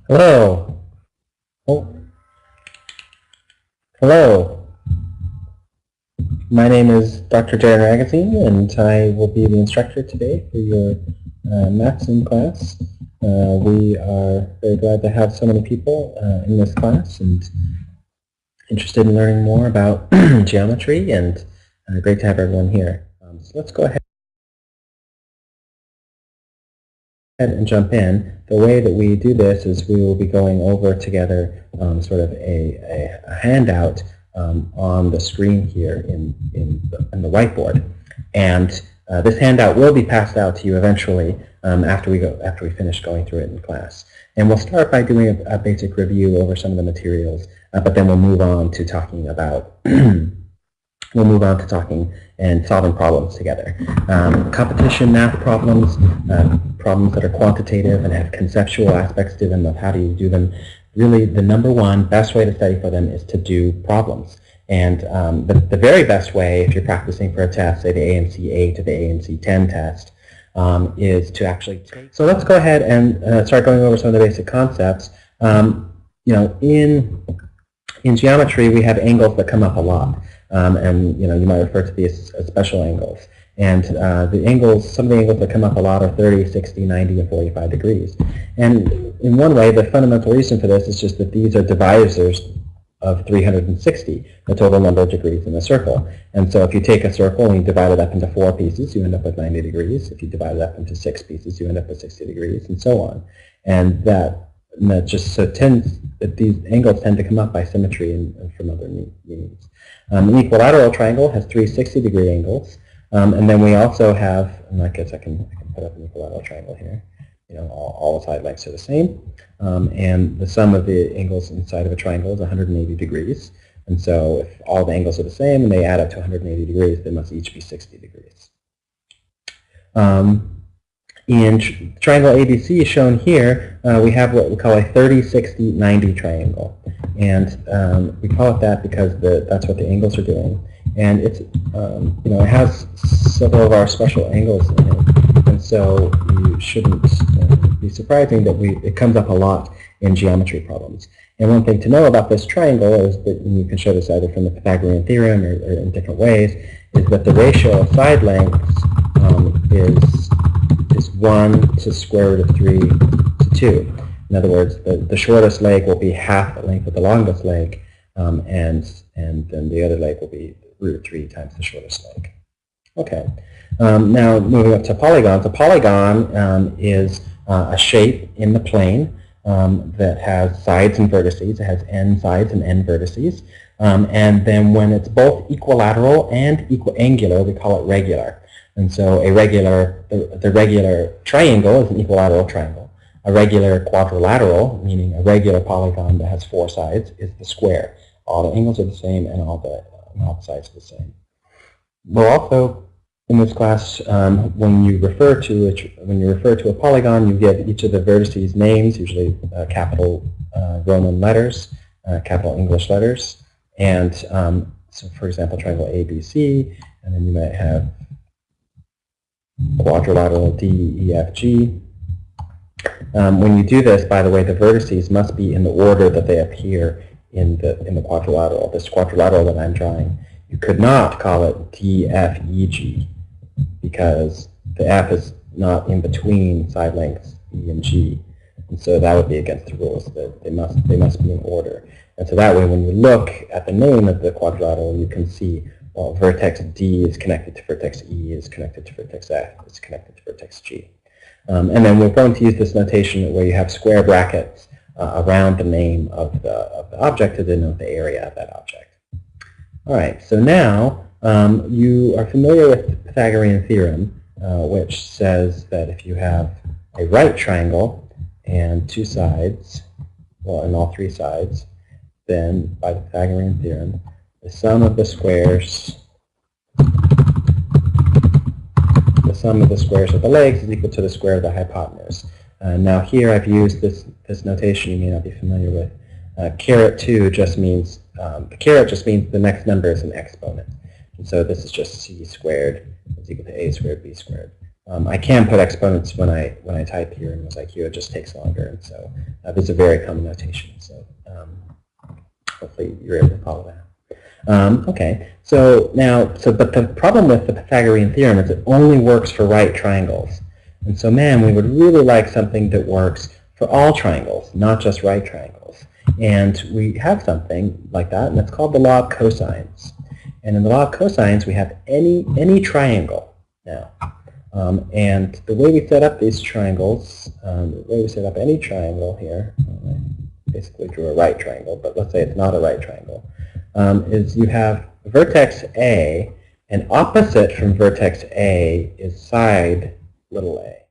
Hello. Oh, hello. My name is Dr. Darin Ragozzine, and I will be the instructor today for your maths class. We are very glad to have so many people in this class and interested in learning more about geometry, and great to have everyone here. So let's go ahead and jump in. The way that we do this is we will be going over together sort of a handout on the screen here in the whiteboard. And this handout will be passed out to you eventually after we finish going through it in class. And we'll start by doing a basic review over some of the materials, but then we'll move on to talking about and solving problems together. Competition math problems, problems that are quantitative and have conceptual aspects to them of how do you do them. Really, the number one best way to study for them is to do problems. And the very best way, if you're practicing for a test, say the AMC 8 or the AMC 10 test, is to actually take. So let's go ahead and start going over some of the basic concepts. In geometry, we have angles that come up a lot. And you might refer to these as special angles. And some of the angles that come up a lot are 30, 60, 90, and 45 degrees. And in one way, the fundamental reason for this is just that these are divisors of 360, the total number of degrees in a circle. And so if you take a circle and you divide it up into 4 pieces, you end up with 90 degrees. If you divide it up into 6 pieces, you end up with 60 degrees, and so on. And that just so that these angles tend to come up by symmetry and from other means. An equilateral triangle has 3 60-degree angles, and then we also have, and I guess I can put up an equilateral triangle here. All the side lengths are the same, and the sum of the angles inside of a triangle is 180 degrees. And so if all the angles are the same and they add up to 180 degrees, they must each be 60 degrees. In triangle ABC shown here, we have what we call a 30, 60, 90 triangle. And we call it that because that's what the angles are doing. And it's, it has several of our special angles in it. And so you shouldn't be surprising that it comes up a lot in geometry problems. And one thing to know about this triangle is that, and you can show this either from the Pythagorean Theorem or in different ways, is that the ratio of side lengths is 1 to square root of 3 to 2. In other words, the shortest leg will be half the length of the longest leg, and then the other leg will be root 3 times the shortest leg. Okay. Now moving up to polygons. A polygon is a shape in the plane that has sides and vertices. It has n sides and n vertices. And then when it's both equilateral and equiangular, we call it regular. And so the regular triangle is an equilateral triangle. A regular quadrilateral, meaning a regular polygon that has 4 sides, is the square. All the angles are the same and all the sides are the same. We'll also, in this class, when you refer to a polygon, you give each of the vertices names, usually capital Roman letters, capital English letters. And so, for example, triangle ABC, and then you might have quadrilateral DEFG. When you do this, by the way, the vertices must be in the order that they appear in the quadrilateral. This quadrilateral that I'm drawing, you could not call it DFEG because the F is not in between side lengths E and G, and so that would be against the rules. That they must be in order. And so that way, when you look at the name of the quadrilateral, you can see, well, vertex D is connected to vertex E, is connected to vertex F, is connected to vertex G. And then we're going to use this notation where you have square brackets around the name of the object to denote the area of that object. All right, so now you are familiar with the Pythagorean Theorem, which says that if you have a right triangle and 2 sides, well, and all 3 sides, then by the Pythagorean Theorem, the sum of the squares of the legs is equal to the square of the hypotenuse. Now here I've used this notation you may not be familiar with. Caret 2 just means, the caret just means the next number is an exponent. And so this is just c squared is equal to a squared b squared. I can put exponents when I type here in mosaic Q. It just takes longer, and so these are very common notations. So hopefully you're able to follow that. Okay, so now, but the problem with the Pythagorean theorem is it only works for right triangles. And so, man, we would really like something that works for all triangles, not just right triangles. And we have something like that, and it's called the Law of Cosines. And in the Law of Cosines, we have any triangle now. And the way we set up these triangles, the way we set up any triangle here, I basically drew a right triangle, but let's say it's not a right triangle, is you have vertex A, and opposite from vertex A is side little a.